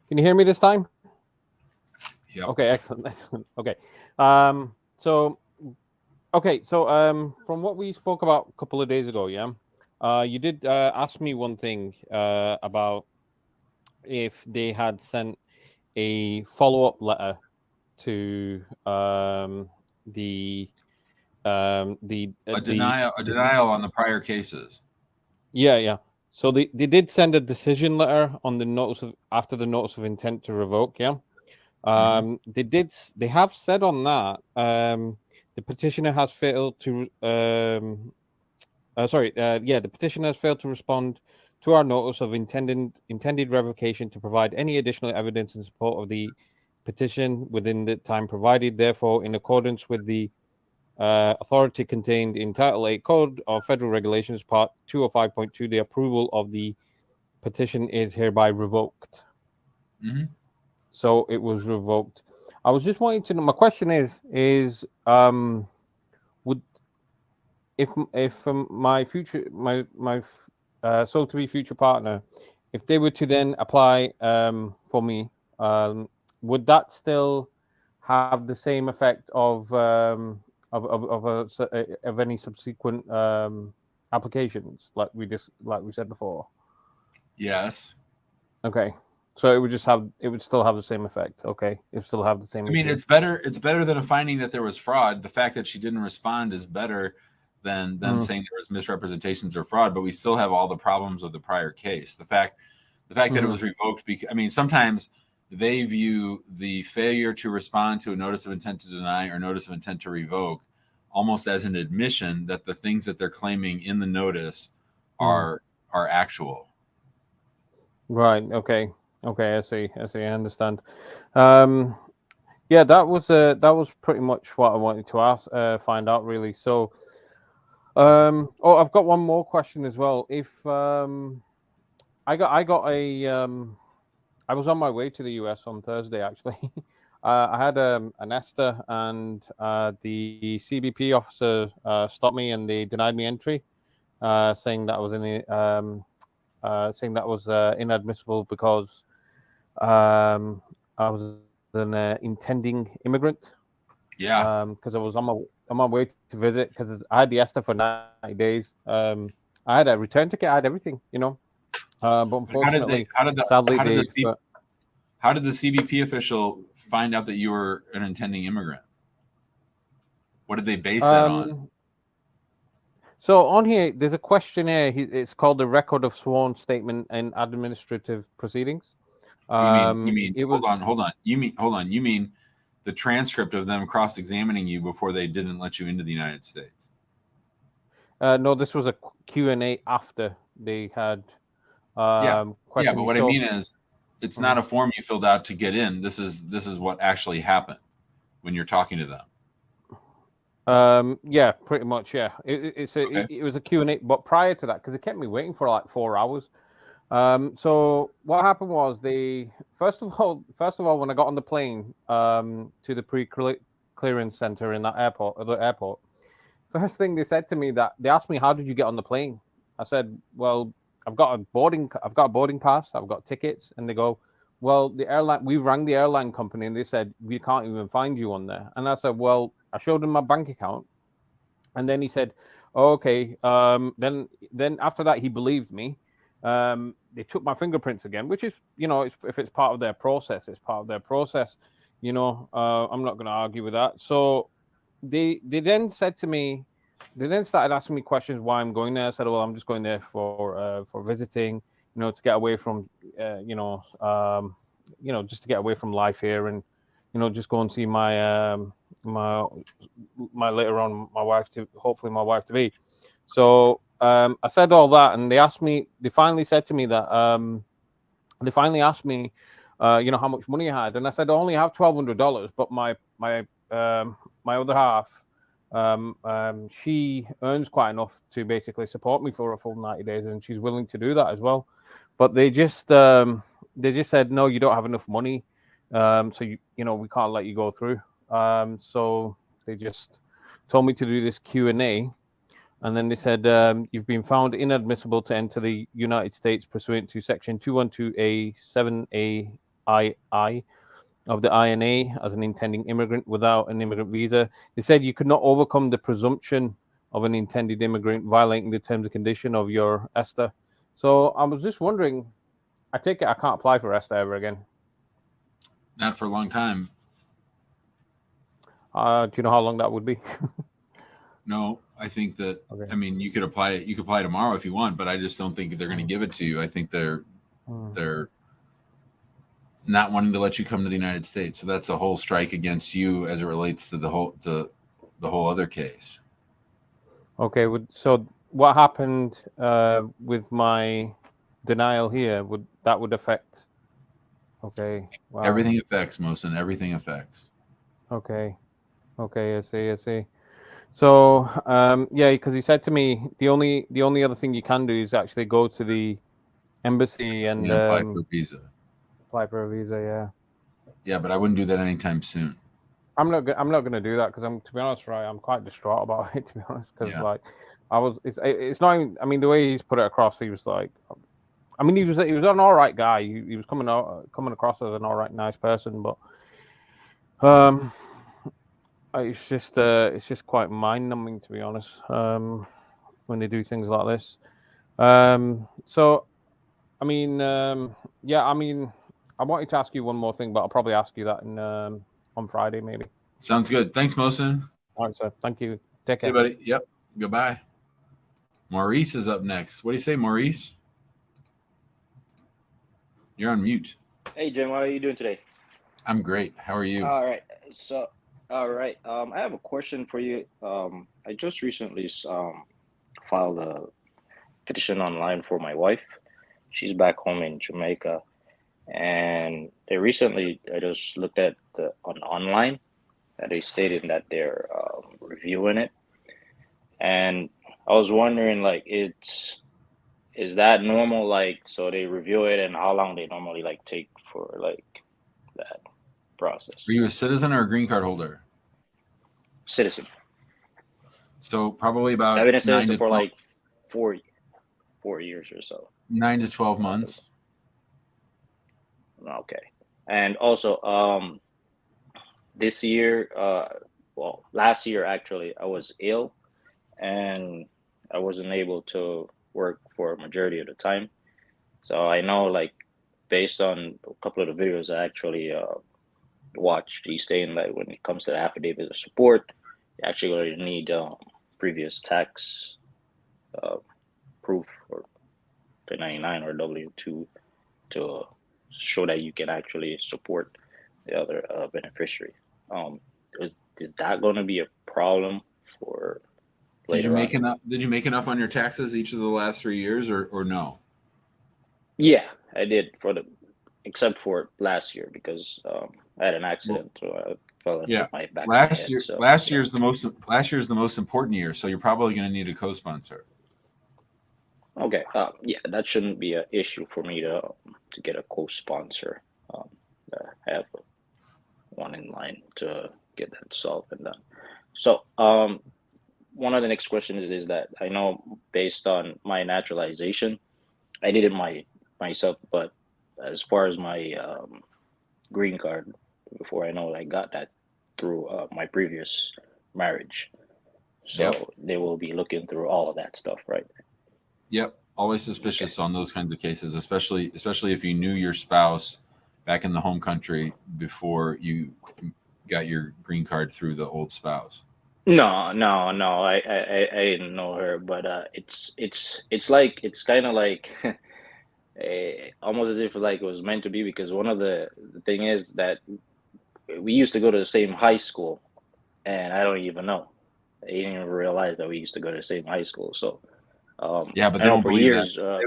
Can you hear me this time? Yeah. Okay, excellent. Okay. So from what we spoke about a couple of days ago, you did ask me one thing about if they had sent a follow-up letter to the denial on the prior cases. Yeah. So they did send a decision letter on the after the notice of intent to revoke. Yeah. They have said on that the petitioner has failed to the petitioner has failed to respond to our notice of intended revocation to provide any additional evidence in support of the petition within the time provided. Therefore, in accordance with the authority contained in Title 8 Code of Federal Regulations, Part 205.2, the approval of the petition is hereby revoked. Mm-hmm. So it was revoked. I was just wanting to know. My question is would if my soon-to-be future partner, if they were to then apply for me, would that still have the same effect of any subsequent applications, like we said before? Yes. Okay. So it would still have the same effect. Okay. It still have the same. I mean, it's better than a finding that there was fraud. The fact that she didn't respond is better than them saying there was misrepresentations or fraud, but we still have all the problems of the prior case. The fact that it was revoked, because sometimes they view the failure to respond to a notice of intent to deny or notice of intent to revoke almost as an admission that the things that they're claiming in the notice are actual. Right. Okay. I see. I understand. Yeah, that was pretty much what I wanted to find out, really. So, I've got one more question as well. If I was on my way to the US on Thursday, actually. I had an ESTA, and the CBP officer stopped me and they denied me entry, saying that was inadmissible because I was an intending immigrant. Yeah. Because I was on my way to visit because I had the ESTA for 90 days. I had a return ticket. I had everything, but unfortunately, sadly, how did the CBP official find out that you were an intending immigrant? What did they base that on? So on here, there's a questionnaire. It's called the Record of Sworn Statement and Administrative Proceedings. You mean it was hold on. You mean the transcript of them cross-examining you before they didn't let you into the United States? no, this was a Q&A after they had Yeah, questioned but me. what I mean is, it's not a form you filled out to get in. This is what actually happened when you're talking to them. Yeah, pretty much. Yeah, it was a Q&A, but prior to that, because it kept me waiting for like 4 hours. So what happened was first of all, when I got on the plane to the pre-clearance center in that airport, first thing they said to me, that they asked me, how did you get on the plane? I said, well, I've got a boarding pass, I've got tickets. And they go, well, we rang the airline company and they said, we can't even find you on there. And I said, well, I showed him my bank account. And then he said, oh, okay. Then after that, he believed me. They took my fingerprints again, which is, if it's part of their process, it's part of their process. I'm not going to argue with that. So they then said to me, they then started asking me questions why I'm going there. I said, well, I'm just going there for visiting, to get away from, just to get away from life here and, just go and see my later on my wife to be. So I said all that, and they finally said to me that they finally asked me, how much money I had, and I said I only have $1,200, but my other half, she earns quite enough to basically support me for a full 90 days, and she's willing to do that as well. But they just said, no, you don't have enough money, so we can't let you go through. So they just told me to do this Q&A, and then they said, you've been found inadmissible to enter the United States pursuant to Section 212A7AII of the INA as an intending immigrant without an immigrant visa. They said you could not overcome the presumption of an intended immigrant violating the terms and condition of your ESTA. So I was just wondering, I take it I can't apply for ESTA ever again? Not for a long time. Do you know how long that would be? No, I think that, okay. I mean, you could apply it. You could apply tomorrow if you want, but I just don't think they're going to give it to you. I think they're not wanting to let you come to the United States. So that's a whole strike against you as it relates to the whole other case. Okay. So what happened with my denial here? Would affect? Okay. Wow. Everything affects, Mohsen. Everything affects. Okay. I see. So because he said to me, the only other thing you can do is actually go to the embassy and apply for a visa. Apply for a visa, yeah. Yeah, but I wouldn't do that anytime soon. I'm not going to do that because to be honest, right, I'm quite distraught about it, to be honest, because it's not even. I mean, the way he's put it across, he was like, I mean, he was an all right guy. He was coming across as an all right, nice person, but it's just quite mind-numbing, to be honest, when they do things like this. So, I mean, I wanted to ask you one more thing, but I'll probably ask you that on Friday, maybe. Sounds good. Thanks, Mohsen. All right, sir. Thank you. Take care. See you, buddy. Yep. Goodbye. Maurice is up next. What do you say, Maurice? You're on mute. Hey, Jim. How are you doing today? I'm great. How are you? All right. All right. I have a question for you. I just recently filed a petition online for my wife. She's back home in Jamaica, and I just looked at online that they stated that they're reviewing it, and I was wondering, like, is that normal? Like, so they review it, and how long they normally take for that process? Are you a citizen or a green card holder? Citizen. So probably about. I've been a citizen for 4 years or so. 9 to 12 months. Okay. And also, this year, well, last year actually, I was ill and I wasn't able to work for a majority of the time. So I know, like, based on a couple of the videos I actually watched, he's saying that when it comes to the affidavit of support, you actually going to need previous tax proof or 1099 or W-2 to show that you can actually support the other beneficiary. Is that going to be a problem for Did you later make on? enough? Did you make enough on your taxes each of the last 3 years, or no? Yeah, I did except for last year because I had an accident, so I fell and Yeah, hit my back of my head. So last yeah. year's the most important year, so you're probably going to need a co-sponsor. Okay, yeah, that shouldn't be an issue for me to get a co-sponsor. I have one in line to get that solved and done. So, one of the next questions is that I know based on my naturalization, I did it myself, but as far as my green card, before I know I got that through my previous marriage. So Yep. they will be looking through all of that stuff, right? Yep. Always suspicious on those kinds of cases, especially if you knew your spouse back in the home country before you got your green card through the old spouse. No. I didn't know her, but it's kind of like almost as if like it was meant to be, because one of the thing is that we used to go to the same high school, and I don't even know. I didn't even realize that we used to go to the same high school. So yeah, but I they know won't for believe years, that.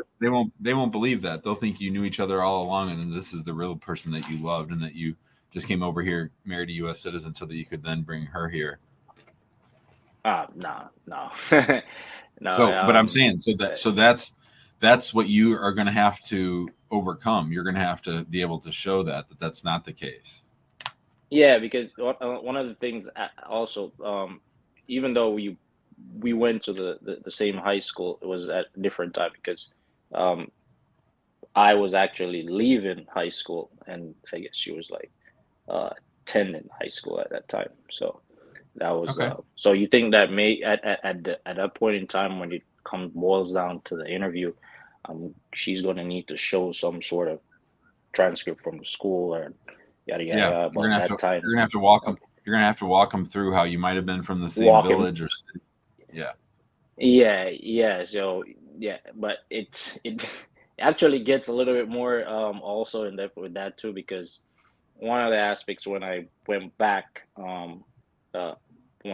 They won't believe that. They'll think you knew each other all along, and then this is the real person that you loved, and that you just came over here, married a U.S. citizen, so that you could then bring her here. no. No, But I'm saying, that's what you are going to have to overcome. You're going to have to be able to show that that's not the case. yeah, because one of the things also, even though we went to the same high school, it was at a different time because I was actually leaving high school, and I guess she was like 10 in high school at that time. So that was Okay. so you think that may at that point in time when it boils down to the interview, she's going to need to show some sort of transcript from the school or yada yada Yeah, about that time. You're gonna have to walk them. You're gonna have to walk them through how you might have been from the same village or city. Yeah. Yeah. So yeah, but it actually gets a little bit more also in depth with that too, because one of the aspects when I went back when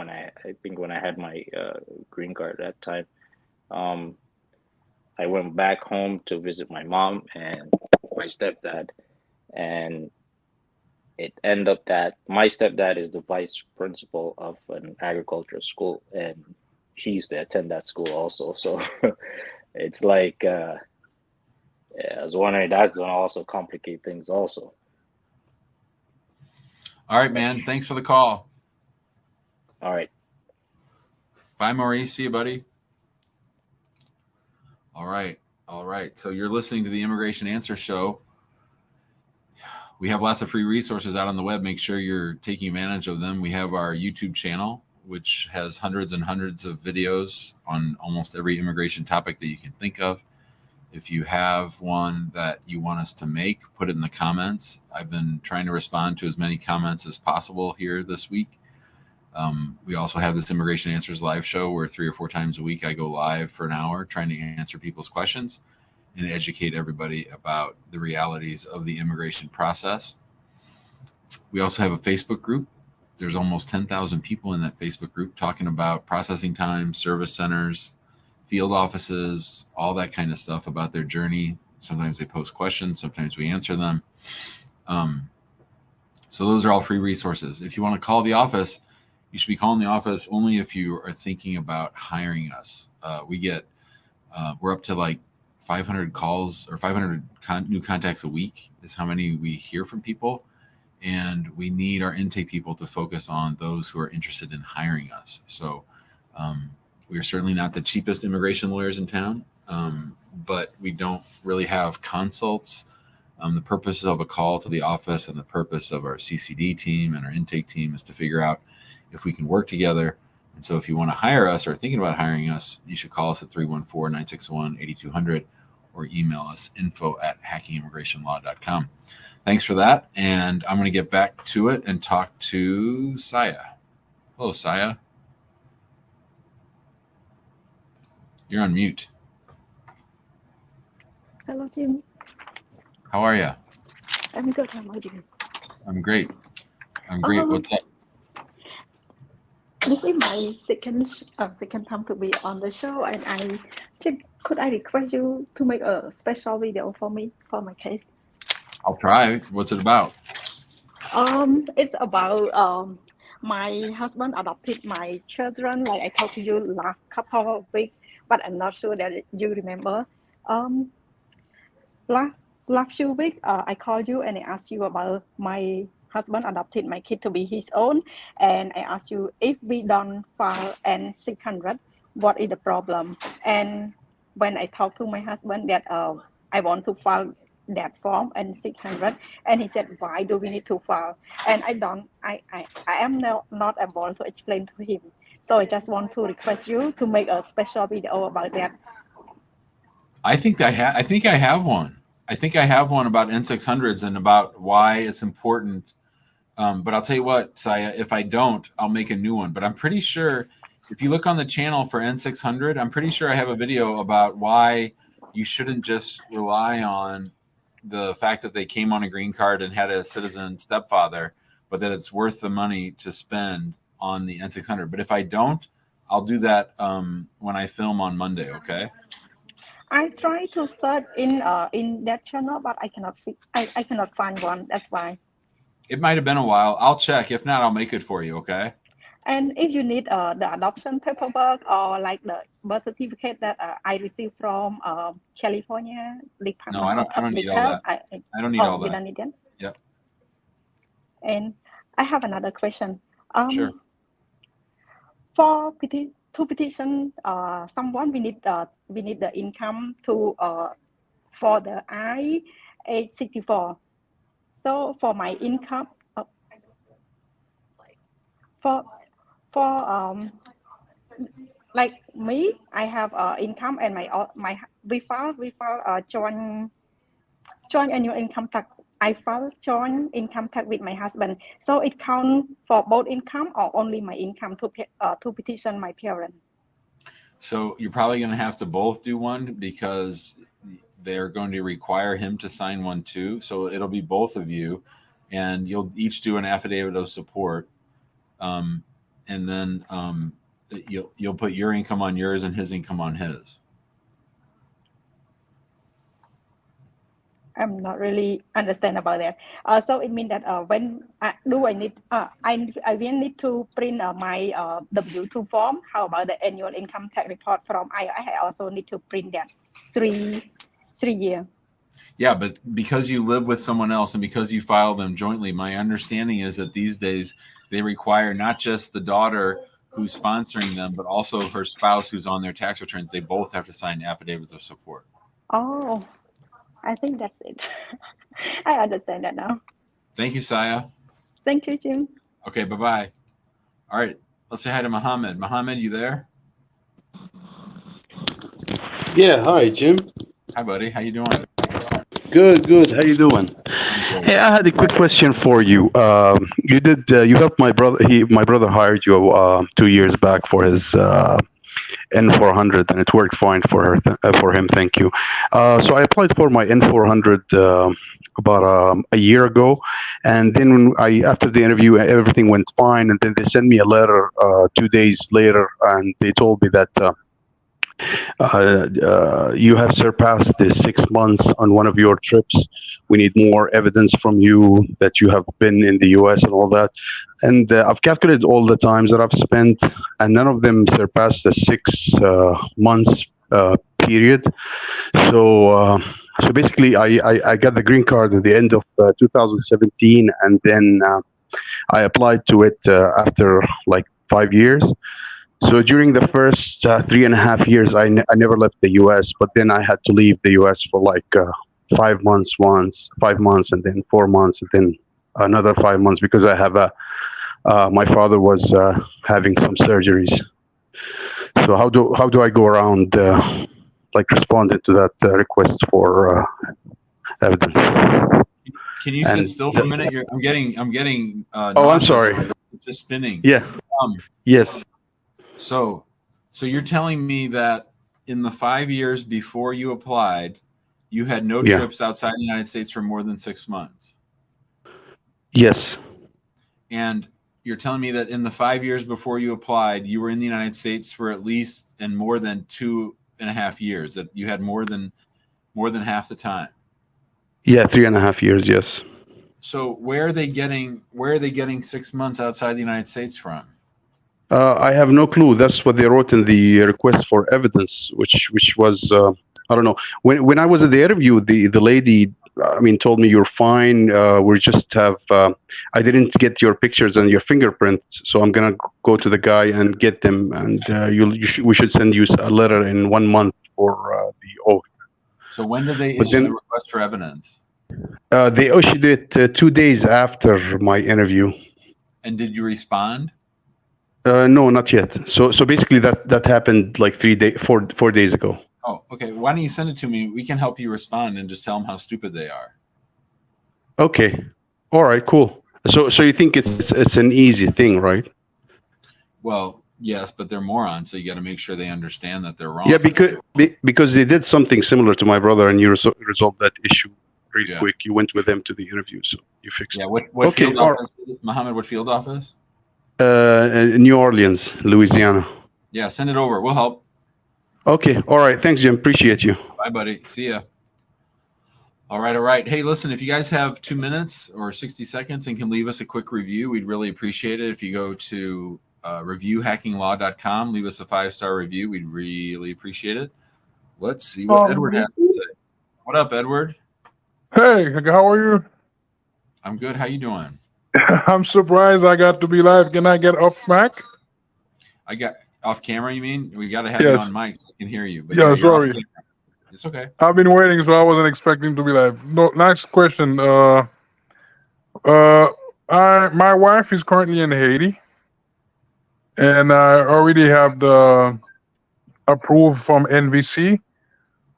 I think when I had my green card at that time, I went back home to visit my mom and my stepdad, and it ended up that my stepdad is the vice principal of an agricultural school, and he used to attend that school also. So it's like yeah, I was wondering, that's going to also complicate things also. All right, man. Thanks for the call. All right. Bye, Maurice. See you, buddy. All right. So you're listening to the Immigration Answer Show. We have lots of free resources out on the web. Make sure you're taking advantage of them. We have our YouTube channel, which has hundreds and hundreds of videos on almost every immigration topic that you can think of. If you have one that you want us to make, put it in the comments. I've been trying to respond to as many comments as possible here this week. We also have this Immigration Answers live show where 3 or 4 times a week I go live for an hour trying to answer people's questions and educate everybody about the realities of the immigration process. We also have a Facebook group. There's almost 10,000 people in that Facebook group talking about processing time, service centers, field offices, all that kind of stuff about their journey. Sometimes they post questions, sometimes we answer them. So those are all free resources. If you want to call the office, you should be calling the office only if you are thinking about hiring us. We're up to like 500 calls or 500 new contacts a week is how many we hear from people. And we need our intake people to focus on those who are interested in hiring us. So we are certainly not the cheapest immigration lawyers in town, but we don't really have consults The purpose of a call to the office and the purpose of our CCD team and our intake team is to figure out if we can work together. And so if you want to hire us or thinking about hiring us, you should call us at 314-961-8200 or email us info@hackingimmigrationlaw.com. Thanks for that. And I'm going to get back to it and talk to Saya. Hello, Saya. You're on mute. Hello, Jim. How are you? I'm good. How are you? I'm great. What's up? This is my second time to be on the show, and could I request you to make a special video for me for my case? I'll try. What's it about? It's about my husband adopted my children, like I told you last couple of weeks, but I'm not sure that you remember. Last few weeks, I called you and I asked you about my husband adopted my kid to be his own, and I asked you if we don't file N-600, what is the problem? And when I talked to my husband that I want to file that form N-600, and he said, why do we need to file? And I am not able to explain to him. So I just want to request you to make a special video about that. I think I have one. I think I have one about N-600s and about why it's important. But I'll tell you what, Saya, if I don't, I'll make a new one. But I'm pretty sure if you look on the channel for N-600, I'm pretty sure I have a video about why you shouldn't just rely on the fact that they came on a green card and had a citizen stepfather, but that it's worth the money to spend on the N-600. But if I don't, I'll do that when I film on Monday, okay? I try to search in that channel, but I cannot find one. That's why. It might have been a while. I'll check. If not, I'll make it for you, okay? And if you need the adoption paperwork or like the birth certificate that I received from California Department. No, I don't need all that. I don't need all that. You don't need that? Yep. And I have another question. Sure. To petition someone, we need the income to for the age 64. So for my income, for like me, I have income, and we file joint annual income tax. I file joint income tax with my husband. So it counts for both income or only my income to petition my parent. So you're probably going to have to both do one because they're going to require him to sign one too. So it'll be both of you, and you'll each do an affidavit of support. And then you'll put your income on yours and his income on his. I'm not really understand about that. So it means that when I will need to print my W-2 form. How about the annual income tax report from I also need to print that 3 years. Yeah, but because you live with someone else and because you file them jointly, my understanding is that these days they require not just the daughter who's sponsoring them, but also her spouse who's on their tax returns. They both have to sign affidavits of support. Oh, I think that's it. I understand that now. Thank you, Saya. Thank you, Jim. Okay, bye-bye. All right, let's say hi to Mohammed. Mohammed, you there? Yeah, hi, Jim. Hi, buddy. How you doing? Good. How you doing? Hey, I had a quick question for you. You helped my brother. My brother hired you 2 years back for his N400, and it worked fine for him. Thank you. So I applied for my N400 about a year ago, and then after the interview, everything went fine, and then they sent me a letter 2 days later, and they told me that you have surpassed the 6 months on one of your trips. We need more evidence from you that you have been in the U.S. and all that. And I've calculated all the times that I've spent, and none of them surpassed the 6 months period. So basically, I got the green card at the end of 2017, and then I applied to it after like 5 years. So during the first 3.5 years, I never left the U.S., but then I had to leave the U.S. for like 5 months once, 5 months, and then 4 months, and then another 5 months because I have my father was having some surgeries. So how do I go around like responding to that request for evidence? Can you sit still for a minute? I'm getting. Oh, I'm sorry. Just spinning. Yeah. Yes. So you're telling me that in the 5 years before you applied, you had no Yeah. trips outside the United States for more than 6 months. Yes. And you're telling me that in the 5 years before you applied, you were in the United States for at least and more than 2.5 years, that you had more than half the time. Yeah, 3.5 years. Yes. So where are they getting 6 months outside the United States from? I have no clue. That's what they wrote in the request for evidence, which was I don't know. When I was at the interview, the lady, told me you're fine. We just have. I didn't get your pictures and your fingerprint, so I'm gonna go to the guy and get them, and we should send you a letter in 1 month for the oath. So when did they But issue then- the request for evidence? They issued it 2 days after my interview. And did you respond? No, not yet. So basically that happened like 4 days ago. Oh, okay. Why don't you send it to me? We can help you respond and just tell them how stupid they are. Okay. All right. Cool. So you think it's an easy thing, right? Well, yes, but they're morons, so you got to make sure they understand that they're wrong. Yeah, because they did something similar to my brother, and you resolved that issue really quick. You went with them to the interview, so you fixed it. What Okay, field all office? Mohammed, what field office? New Orleans, Louisiana. Yeah, send it over. We'll help. Okay. All right. Thanks, Jim. Appreciate you. Bye, buddy. See ya. All right. Hey, listen, if you guys have 2 minutes or 60 seconds and can leave us a quick review, we'd really appreciate it. If you go to reviewhackinglaw.com, leave us a 5-star review. We'd really appreciate it. Let's see what Edward has to say. What up, Edward? Hey, how are you? I'm good. How you doing? I'm surprised I got to be live. Can I get off mic? I got off camera, you mean? We got to have Yes. you on mic so I can hear you. But Yeah, you're off sorry. camera. It's okay. I've been waiting, so I wasn't expecting to be live. No, next question. My wife is currently in Haiti, and I already have the approved from NVC,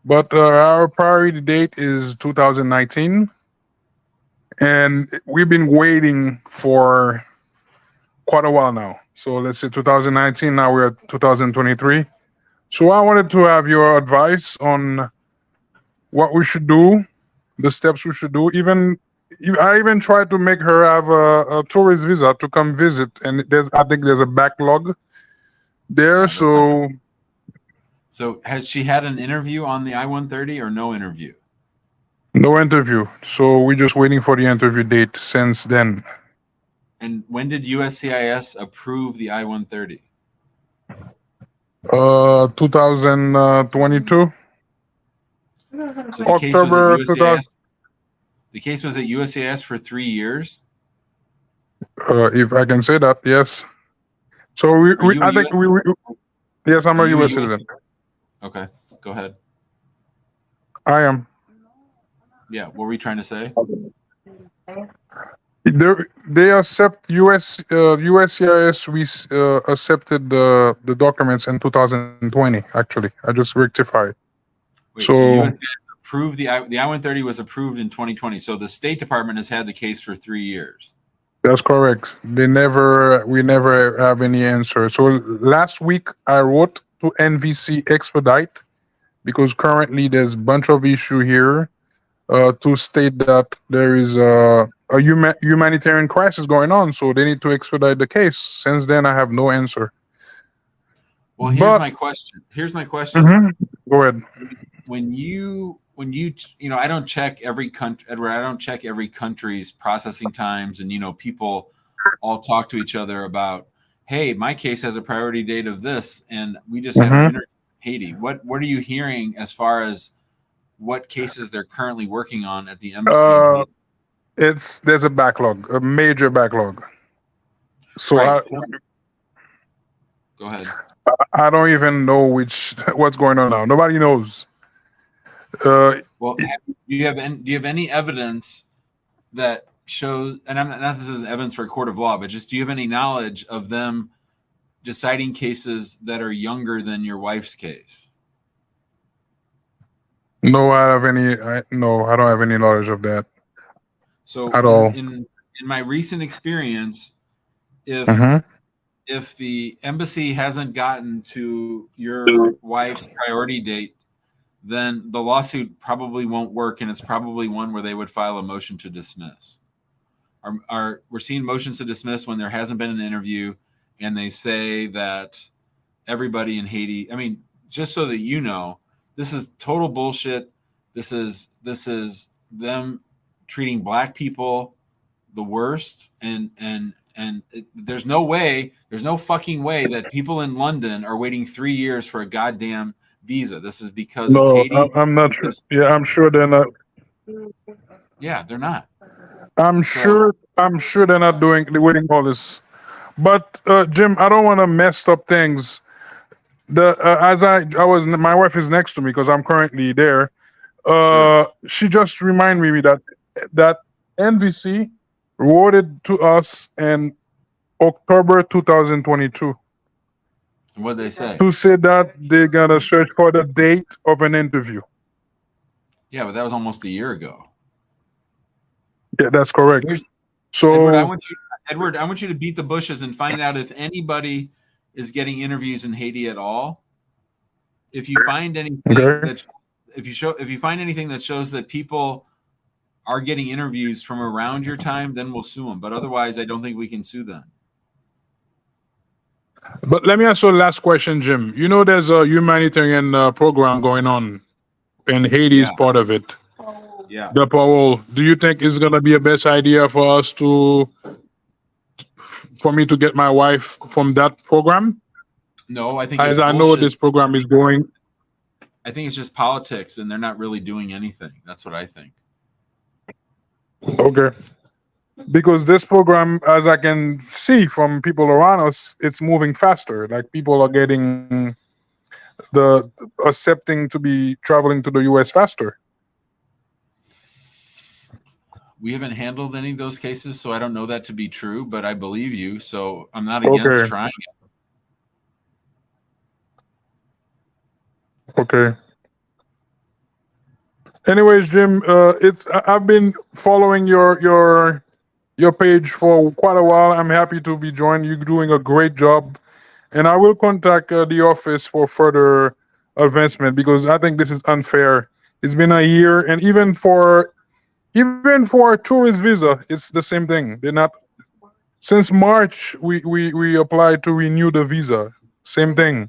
but our priority date is 2019, and we've been waiting for quite a while now. So let's say 2019. Now we're at 2023. So I wanted to have your advice on what we should do, the steps we should do. I even tried to make her have a tourist visa to come visit, and I think there's a backlog there. So has she had an interview on the I-130 or no interview? no interview. So we're just waiting for the interview date since then. And when did USCIS approve the I-130? 2022. So October 2000. The case was at USCIS for 3 years. If I can say that, yes. So yes, I'm a U.S. citizen. Okay, go ahead. I am. Yeah, what were we trying to say? They accept USCIS. We accepted the documents in 2020. Actually, I just rectified. Wait, so USCIS approved the I-130 was approved in 2020. So the State Department has had the case for 3 years. that's correct. We never have any answer. So last week I wrote to NVC expedite because currently there's a bunch of issue here to state that there is a humanitarian crisis going on. So they need to expedite the case. Since then, I have no answer. Well, here's my question. Go ahead. When you I don't check every country, Edward. I don't check every country's processing times, and people all talk to each other about, hey, my case has a priority date of this, and we just had an interview in Haiti. What are you hearing as far as what cases they're currently working on at the embassy? There's a backlog, a major backlog. So right. Go ahead. I don't even know what's going on now. Nobody knows. Well, do you have any evidence that shows? And I'm not this is evidence for a court of law, but just do you have any knowledge of them deciding cases that are younger than your wife's case? No, I don't have any knowledge of that. So at all. In my recent experience, if Mhm. if the embassy hasn't gotten to your wife's priority date, then the lawsuit probably won't work, and it's probably one where they would file a motion to dismiss. We're seeing motions to dismiss when there hasn't been an interview, and they say that everybody in Haiti. I mean, just so that you know, this is total bullshit. This is them treating black people the worst, and there's no fucking way that people in London are waiting 3 years for a goddamn visa. This is because it's No, Haiti. I'm not sure. Yeah, I'm sure they're not. Yeah, they're not. I'm sure they're not doing all this. But Jim, I don't want to mess up things. My wife is next to me because I'm currently there. She just reminded me that NVC wrote to us in October 2022 What'd they say? to say that they're gonna search for the date of an interview. Yeah, but that was almost a year ago. Yeah, that's correct. So Edward, I want you to beat the bushes and find out if anybody is getting interviews in Haiti at all. If you find anything if you find anything that shows that people are getting interviews from around your time, then we'll sue them. But otherwise, I don't think we can sue them. But let me ask you a last question, Jim. You know, there's a humanitarian program going on, and Haiti is part of it. Yeah. The parole. Do you think it's gonna be a best idea for us for me to get my wife from that program? No, I think As it's I know bullshit. this program is going. I think it's just politics, and they're not really doing anything. That's what I think. Okay. Because this program, as I can see from people around us, it's moving faster. Like people are getting accepting to be traveling to the US faster. We haven't handled any of those cases, so I don't know that to be true, but I believe you, so I'm not against trying it. Okay. Anyways, Jim, I've been following your page for quite a while. I'm happy to be joining you. Doing a great job, and I will contact the office for further advancement because I think this is unfair. It's been a year, and even for a tourist visa, it's the same thing. They're not. Since March, we applied to renew the visa. Same thing.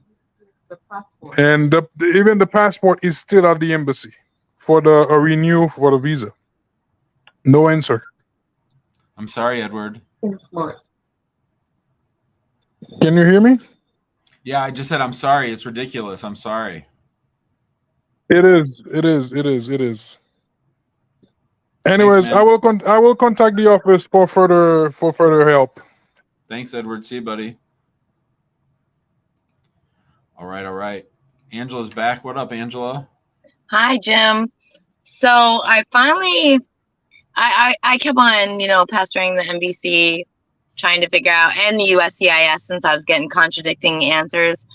And even the passport is still at the embassy for the renew for the visa. No answer. I'm sorry, Edward. Can you hear me? Yeah, I just said I'm sorry. It's ridiculous. I'm sorry. It is. Anyways, man. I will contact the office for further help. Thanks, Edward. See you, buddy. All right. Angela's back. What up, Angela? Hi, Jim. So I finally, I kept on, pestering the NBC, trying to figure out, and the USCIS, since I was getting contradicting answers.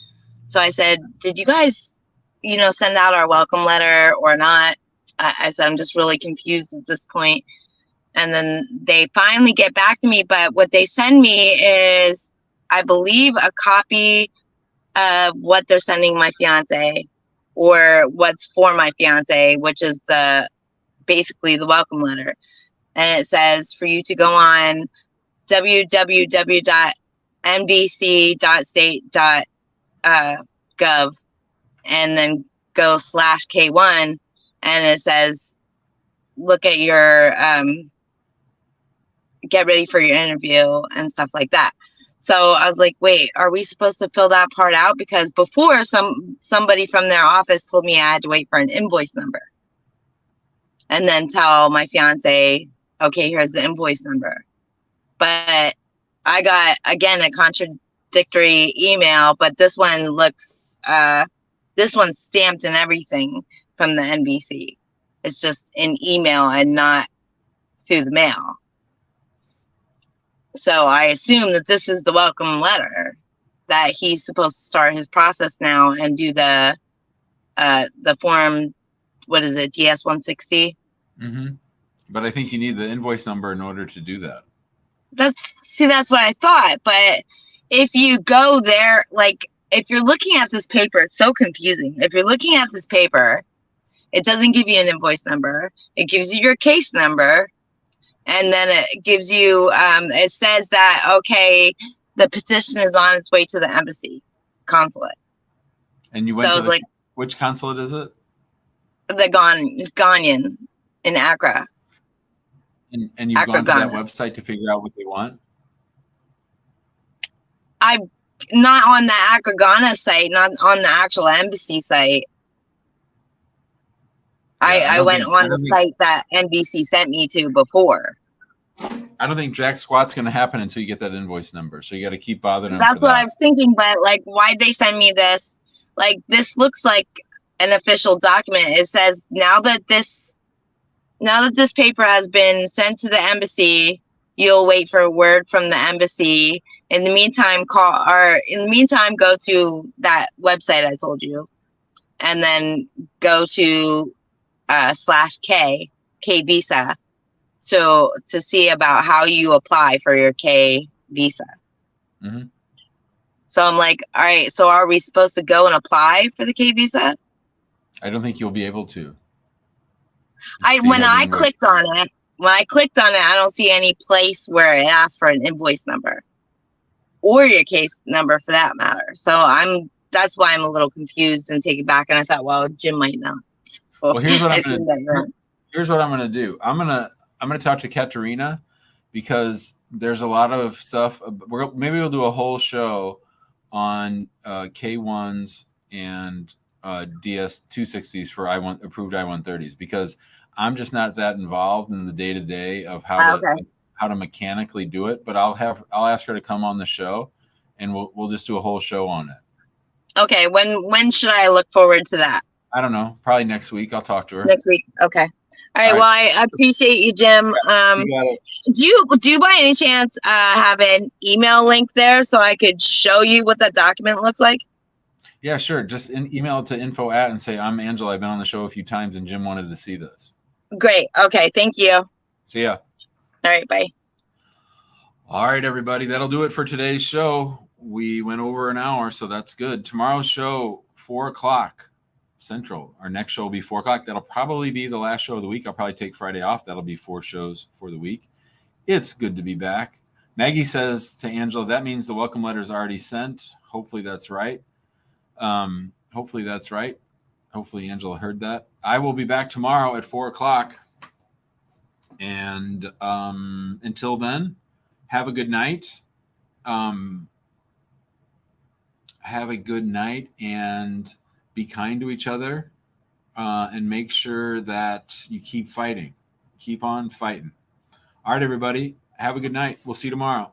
So I said, did you guys, send out our welcome letter or not? I said, I'm just really confused at this point. And then they finally get back to me. But what they send me is, I believe, a copy of what they're sending my fiance, or what's for my fiance, which is basically the welcome letter. And it says for you to go on www.nbc.state.gov and then go /K1, and it says look at your get ready for your interview and stuff like that. So I was like, wait, are we supposed to fill that part out? Because before somebody from their office told me I had to wait for an invoice number and then tell my fiance, okay, here's the invoice number. But I got, again, a contradictory email, but this one looks, this one's stamped and everything. from the NBC. It's just an email and not through the mail. So I assume that this is the welcome letter, that he's supposed to start his process now and do the form, what is it, DS 160? Mm-hmm. But I think you need the invoice number in order to do that. That's what I thought. But if you go there, like if you're looking at this paper, it's so confusing. If you're looking at this paper, it doesn't give you an invoice number. It gives you your case number. And then it gives you, it says that, okay, the petition is on its way to the embassy consulate. And you went So to like which consulate is it? the Ghanaian in Accra. And you've Accra, gone to that Ghana. website to figure out what they want? I'm not on the Accra, Ghana site, not on the actual embassy site. I went on the site that NBC sent me to before. I don't think jack squat's going to happen until you get that invoice number. So you got to keep bothering them. That's what I was thinking, but like, why'd they send me this? Like, this looks like an official document. It says now that this paper has been sent to the embassy, you'll wait for a word from the embassy. In the meantime, go to that website I told you, and then go to /K visa to see about how you apply for your K visa. Mm-hmm. So I'm like, all right, so are we supposed to go and apply for the K visa? I don't think you'll be able to. When I clicked on it, I don't see any place where it asks for an invoice number or your case number for that matter. So that's why I'm a little confused and taken back. And I thought, well, Jim might know. So well, here's what I'm going to do. I'm going to talk to Katerina, because there's a lot of stuff. Maybe we'll do a whole show on K1s and DS 260s for approved I-130s, because I'm just not that involved in the day-to-day of how to mechanically do it. But I'll ask her to come on the show, and we'll just do a whole show on it. Okay, when should I look forward to that? I don't know, probably next week. I'll talk to her. Next week. Okay. All right. Well, I appreciate you, Jim. Do you by any chance have an email link there so I could show you what that document looks like? Yeah, sure. Just email it to info@ and say, I'm Angela. I've been on the show a few times and Jim wanted to see this. Great. Okay. Thank you. See ya. All right. Bye. All right, everybody. That'll do it for today's show. We went over an hour, so that's good. Tomorrow's show, 4:00 Central. Our next show will be 4:00. That'll probably be the last show of the week. I'll probably take Friday off. That'll be 4 shows for the week. It's good to be back. Maggie says to Angela, that means the welcome letter is already sent. Hopefully that's right. Hopefully that's right. Hopefully Angela heard that. I will be back tomorrow at 4:00. And until then, have a good night. Have a good night and be kind to each other, and make sure that you keep fighting. Keep on fighting. All right, everybody. Have a good night. We'll see you tomorrow.